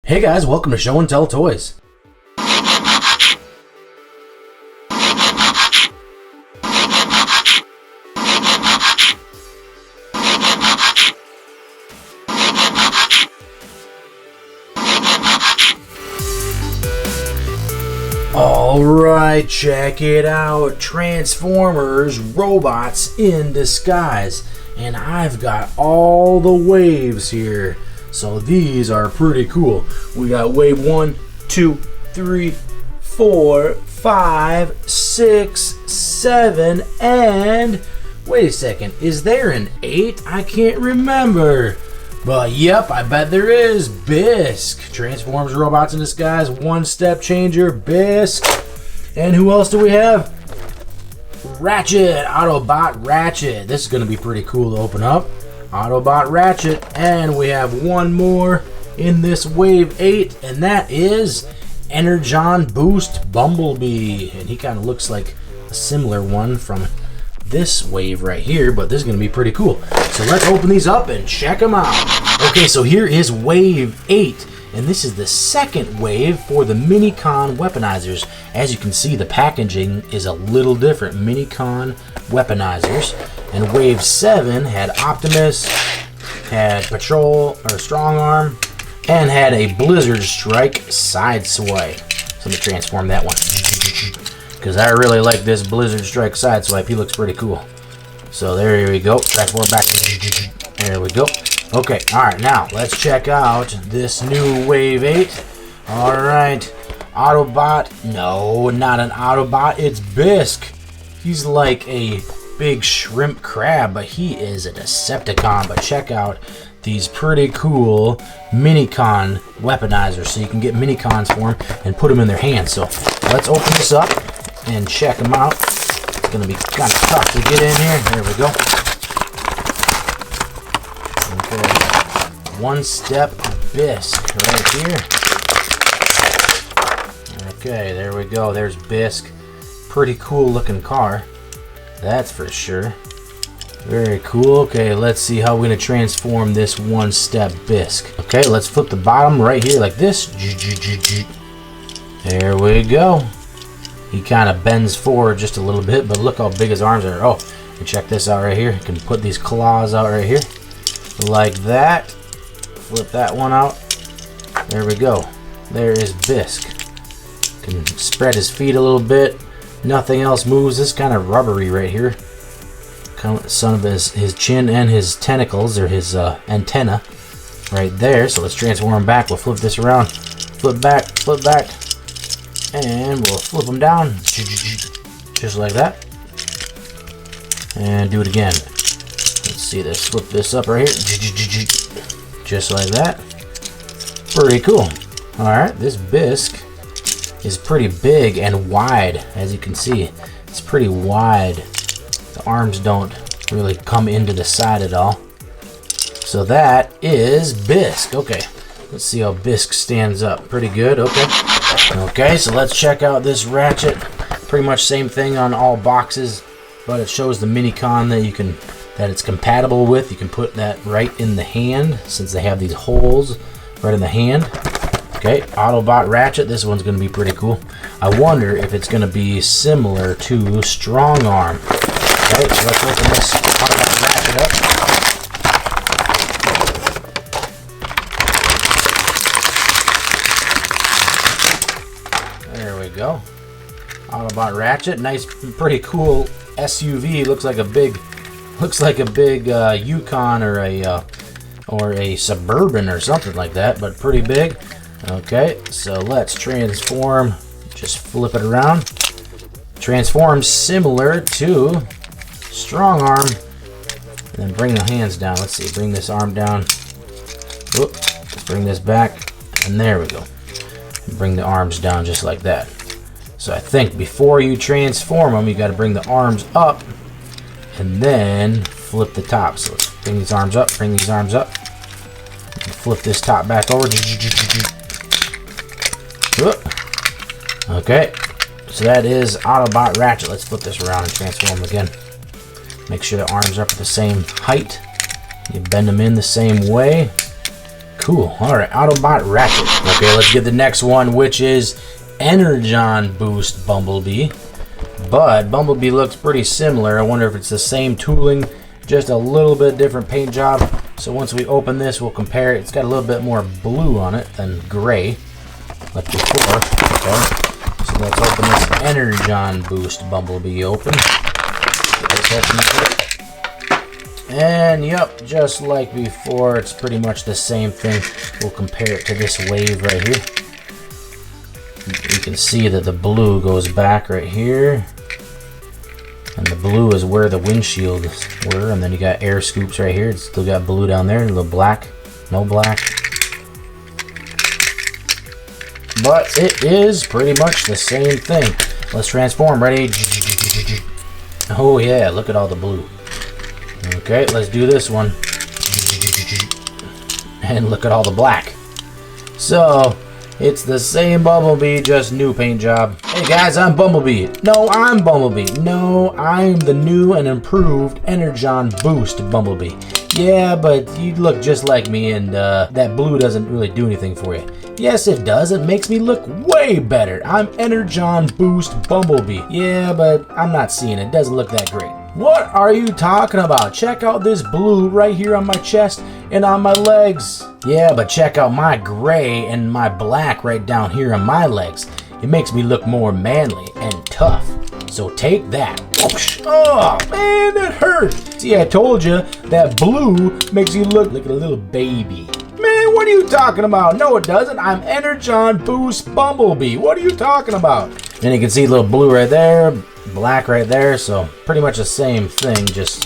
Hey guys, welcome to Show and Tell Toys. Alright, check it out. Transformers, robots in disguise. And I've got all the waves here. So these are pretty cool. We got wave 1, 2, 3, 4, 5, 6, 7, and wait a second, is there an 8? I can't remember. But yep, I bet there is. Bisk. Transformers, robots in disguise, one step changer, Bisk. And who else do we have? Ratchet, Autobot Ratchet. This is going to be pretty cool to open up. Autobot Ratchet, and we have one more in this wave 8, and that is Energon Boost Bumblebee, and he kind of looks like a similar one from this wave right here, but this is going to be pretty cool. So let's open these up and check them out. Okay, so here is wave 8, and this is the second wave for the Minicon weaponizers. As you can see, the packaging is a little different. Minicon weaponizers. And wave 7 had Optimus, had Patrol or Strong Arm, and had a Blizzard Strike Sideswipe. So let me transform that one, because I really like this Blizzard Strike Sideswipe. He looks pretty cool. So there we go. Transform back. There we go. Okay, alright, now let's check out this new wave 8. Alright, Autobot. No, not an Autobot, it's Bisk. He's like a big shrimp crab, but he is a Decepticon. But check out these pretty cool Minicon weaponizers, so you can get Minicons for them and put them in their hands. So let's open this up and check them out. It's gonna be kind of tough to get in here. There we go. Okay, one step Bisk right here. Okay, there we go. There's Bisk. Pretty cool looking car, that's for sure. Very cool. Okay, let's see how we're gonna transform this one step Bisk. Okay, let's flip the bottom right here like this. There we go. He kind of bends forward just a little bit, but look how big his arms are. Oh, and check this out right here. You can put these claws out right here like that. Flip that one out. There we go. There is Bisk. Can spread his feet a little bit. Nothing else moves. This kind of rubbery right here. Kind of some of his chin and his tentacles, or his antenna right there. So let's transform him back. We'll flip this around. Flip back, and we'll flip him down just like that. And do it again. Let's see this. Flip this up right here, just like that. Pretty cool. Alright, this Bisk is pretty big and wide, as you can see. It's pretty wide. The arms don't really come into the side at all. So that is Bisk. Okay, let's see how Bisk stands up. Pretty good. Okay, so let's check out this Ratchet. Pretty much same thing on all boxes, but it shows the Minicon that it's compatible with. You can put that right in the hand, since they have these holes right in the hand. Okay, Autobot Ratchet. This one's going to be pretty cool. I wonder if it's going to be similar to Strong Arm. Okay, so let's open this Autobot Ratchet up. There we go. Autobot Ratchet. Nice, pretty cool SUV. Looks like a big Yukon or a Suburban or something like that, but pretty big. Okay, so let's transform. Just flip it around. Transform similar to Strong Arm. And then bring the hands down. Let's see, bring this arm down. Whoop, let's bring this back. And there we go. Bring the arms down just like that. So I think before you transform them, you got to bring the arms up and then flip the top. So let's bring these arms up, and flip this top back over. Okay, so that is Autobot Ratchet. Let's flip this around and transform again. Make sure the arms are up at the same height. You bend them in the same way. cool. Alright, Autobot Ratchet. Okay, let's get the next one, which is Energon Boost Bumblebee. But Bumblebee looks pretty similar. I wonder if it's the same tooling, just a little bit different paint job. So once we open this, we'll compare it. It's got a little bit more blue on it than gray, like before. Okay, so let's open this Energon Boost Bumblebee open. And yep, just like before, it's pretty much the same thing. We'll compare it to this wave right here. You can see that the blue goes back right here. And the blue is where the windshields were. And then you got air scoops right here. It's still got blue down there. A little black. No black. But it is pretty much the same thing. Let's transform. Ready? Oh yeah, look at all the blue. Okay, let's do this one. And look at all the black. So, it's the same Bumblebee, just new paint job. Hey guys, I'm Bumblebee. No, I'm Bumblebee. No, I'm the new and improved Energon Boost Bumblebee. Yeah, but you look just like me, and that blue doesn't really do anything for you. Yes, it does. It makes me look way better. I'm Energon Boost Bumblebee. Yeah, but I'm not seeing it. It doesn't look that great. What are you talking about? Check out this blue right here on my chest and on my legs. Yeah, but check out my gray and my black right down here on my legs. It makes me look more manly and tough. So take that. Oh, man, that hurt. See, I told you that blue makes you look like a little baby. Man, what are you talking about? No, it doesn't. I'm Energon Boost Bumblebee. What are you talking about? And you can see a little blue right there, black right there. So pretty much the same thing. Just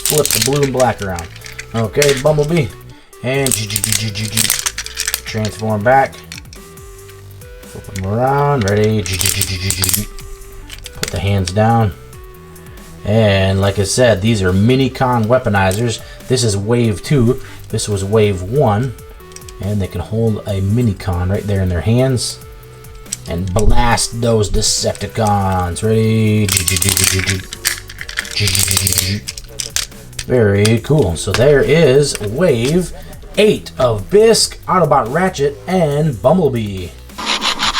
flip the blue and black around. Okay, Bumblebee. And transform back. Flip them around. Ready. Put the hands down. And like I said, these are Minicon weaponizers. This is wave 2. This was wave 1. And they can hold a Minicon right there in their hands and blast those Decepticons. Ready? Very cool. So there is wave 8 of Bisk, Autobot Ratchet, and Bumblebee.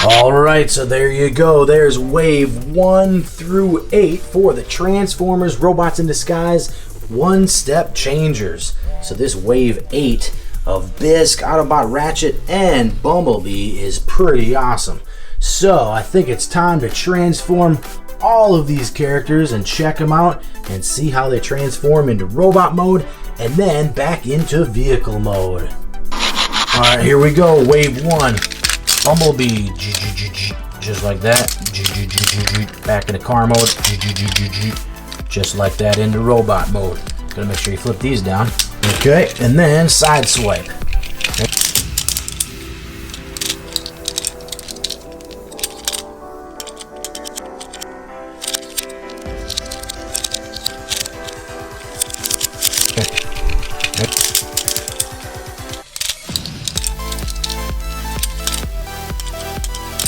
Alright, so there you go. There's wave 1 through 8 for the Transformers Robots in Disguise one-step changers. So this wave 8 of Bisk, Autobot Ratchet, and Bumblebee is pretty awesome. So I think it's time to transform all of these characters and check them out and see how they transform into robot mode and then back into vehicle mode. Alright, here we go. Wave 1. Bumblebee. Just like that. Back into car mode. Just like that into robot mode. Gotta make sure you flip these down. Okay, and then side swipe.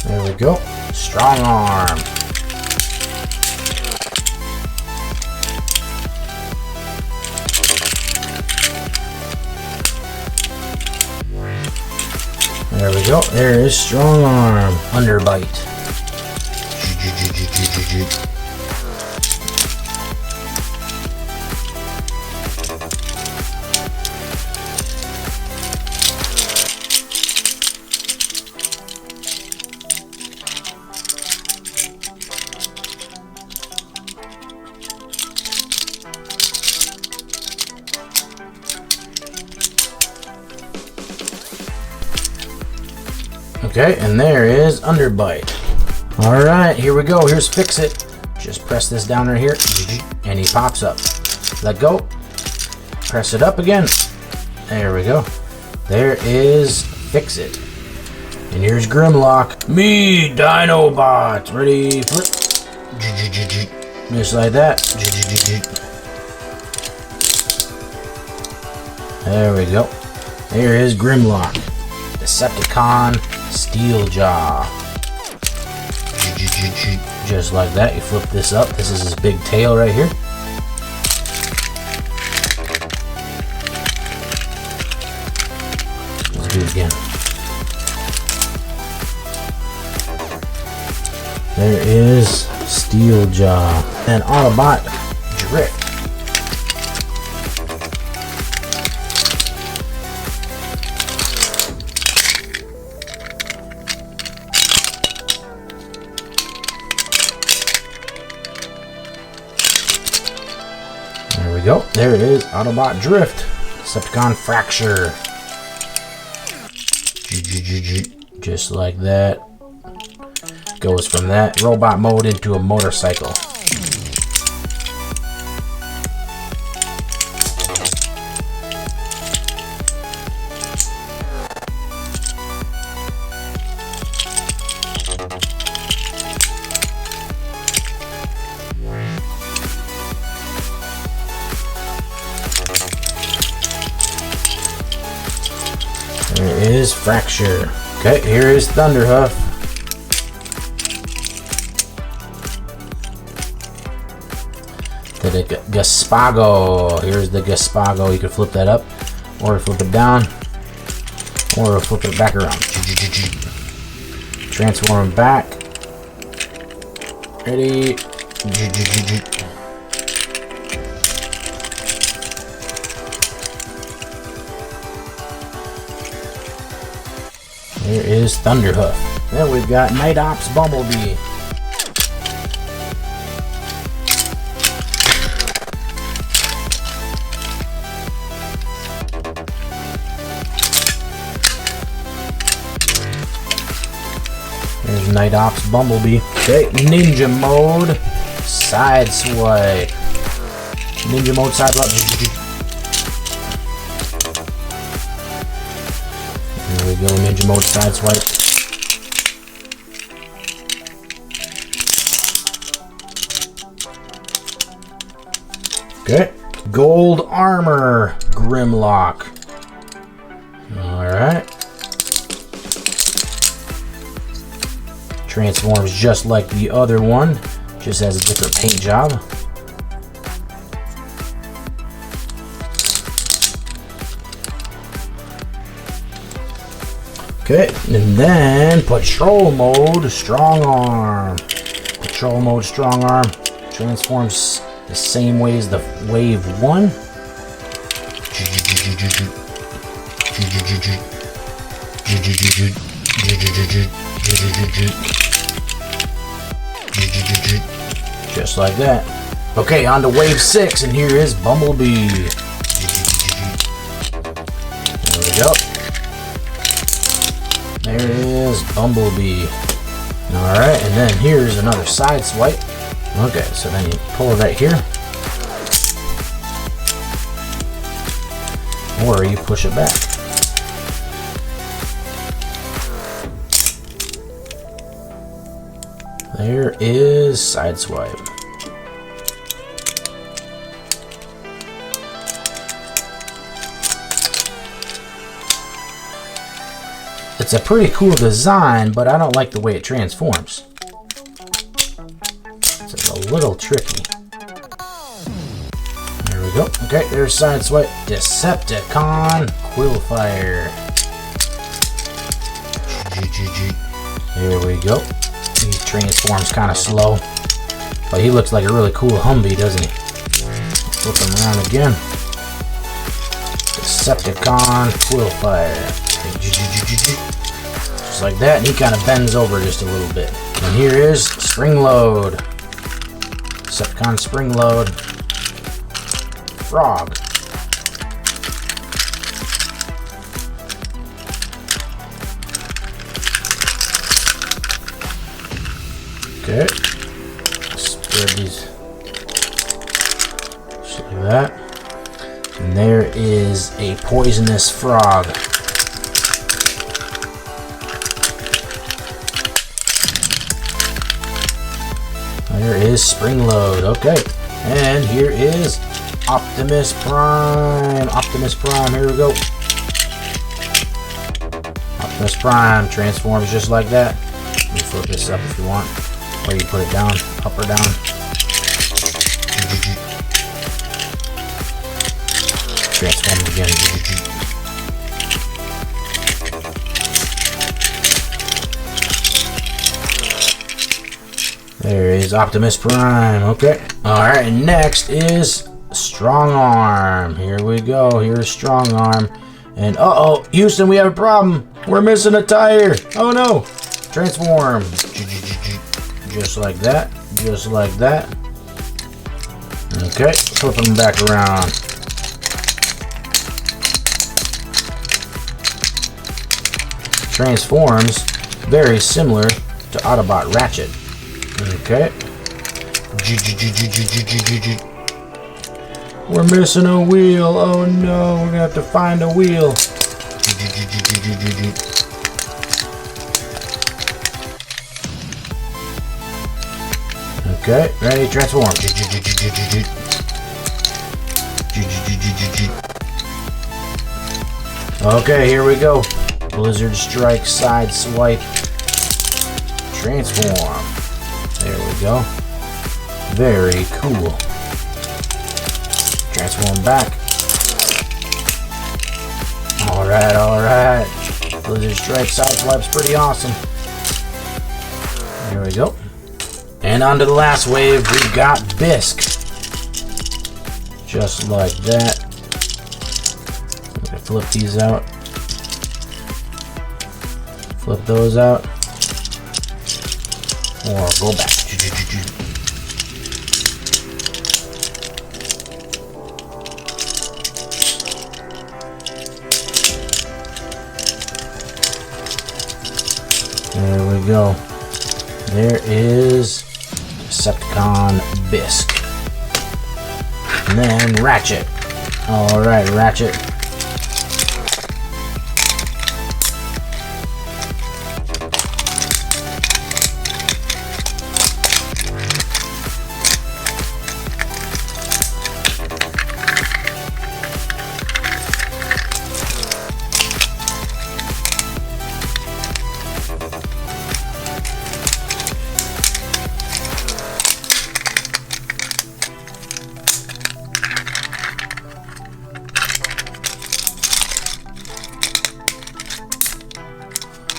There we go. Strong arm. There we go. There is strong arm. Underbite. Okay, and there is Underbite. Alright, here we go. Here's Fix It. Just press this down right here, and he pops up. Let go. Press it up again. There we go. There is Fix It. And here's Grimlock. Me, Dinobot. Ready, flip. Just like that. There we go. There is Grimlock. Decepticon Steeljaw. Just like that. You flip this up. This is his big tail right here. Let's do again. There is Steeljaw and Autobot Drift. There we go. There it is, Autobot Drift. Decepticon Fracture. Just like that. Goes from that robot mode into a motorcycle. There is Fracture. Okay, here is Thunderhoof. The Gaspago. Here's the Gaspago. You can flip that up, or flip it down, or flip it back around. Transform back. Ready. Here is Thunderhoof. Then we've got Night Ops Bumblebee. There's Night Ops Bumblebee. Okay, Ninja Mode. Side swipe. Ninja Mode side swipe. There we go, Ninja Mode side swipe. Okay, Gold Armor Grimlock. Alright. Transforms just like the other one, just has a different paint job. Okay, and then Patrol Mode Strong Arm. Patrol Mode Strong Arm transforms the same way as the Wave 1. Just like that. Okay, on to Wave 6, and here is Bumblebee. There we go. There is Bumblebee. Alright, and then here's another side swipe. Okay, so then you pull it right here. Or you push it back. There is side swipe. It's a pretty cool design, but I don't like the way it transforms. It's a little tricky. There we go. Okay, there's side swipe. Decepticon Quillfire. There we go. He transforms kind of slow, but he looks like a really cool Humvee, doesn't he? Flip him around again. Decepticon Quillfire. Just like that, and he kind of bends over just a little bit. And here is Spring Load. Decepticon Spring Load. Frog. Okay. Spread these. Just like that. And there is a poisonous frog. There is Spring Load. Okay. And here is Optimus Prime. Optimus Prime. Here we go. Optimus Prime transforms just like that. You flip this up if you want. Or you put it down. Up or down. Transform again. There is Optimus Prime. Okay. Alright, and next is Strong Arm. Here we go. Here's Strong Arm. And uh-oh, Houston, we have a problem. We're missing a tire. Oh no. Transform. Just like that. Just like that. Okay, flip them back around. Transforms very similar to Autobot Ratchet. Okay. We're missing a wheel. Oh no, we're gonna have to find a wheel. Okay, ready, transform. Okay, here we go. Blizzard Strike, side swipe, transform. There we go. Very cool. Transform back. Alright, alright. Blizzard Strike, side swipe's pretty awesome. There we go. And on to the last wave, we've got Bisk. Just like that. I'm gonna flip these out. Flip those out. Or go back. There we go. There is Decepticon Bisk. And then Ratchet. Alright, Ratchet.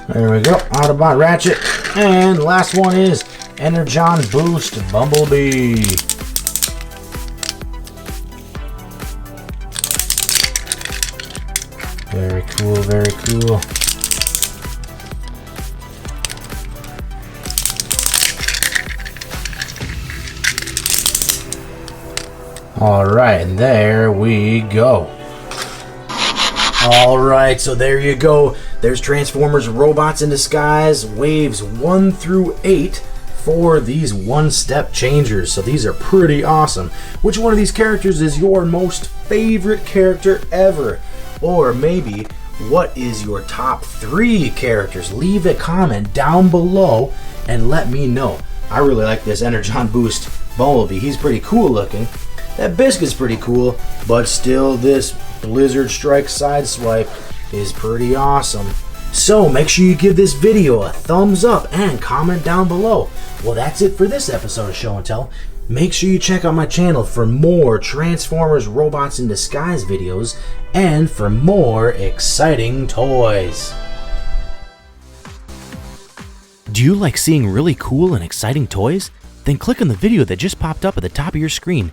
There we go, Autobot Ratchet. And last one is Energon Boost Bumblebee. Very cool, very cool. Alright, and there we go. Alright, so there you go. There's Transformers Robots in Disguise, waves 1 through 8 for these one-step changers. So these are pretty awesome. Which one of these characters is your most favorite character ever? Or maybe, what is your top 3 characters? Leave a comment down below and let me know. I really like this Energon Boost Bumblebee. He's pretty cool looking. That Bisk is pretty cool, but still this Blizzard Strike side swipe is pretty awesome. So make sure you give this video a thumbs up and comment down below. Well, that's it for this episode of Show and Tell. Make sure you check out my channel for more Transformers Robots in Disguise videos and for more exciting toys. Do you like seeing really cool and exciting toys? Then click on the video that just popped up at the top of your screen.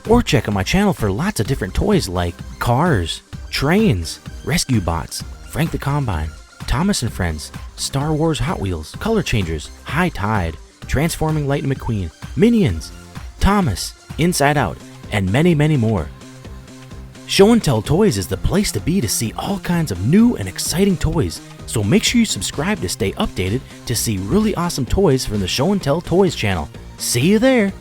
Or check out my channel for lots of different toys like cars, trains, rescue bots, Frank the Combine, Thomas and Friends, Star Wars Hot Wheels, Color Changers, High Tide, Transforming Lightning McQueen, Minions, Thomas, Inside Out, and many, many more. Show and Tell Toys is the place to be to see all kinds of new and exciting toys, so make sure you subscribe to stay updated to see really awesome toys from the Show and Tell Toys channel. See you there!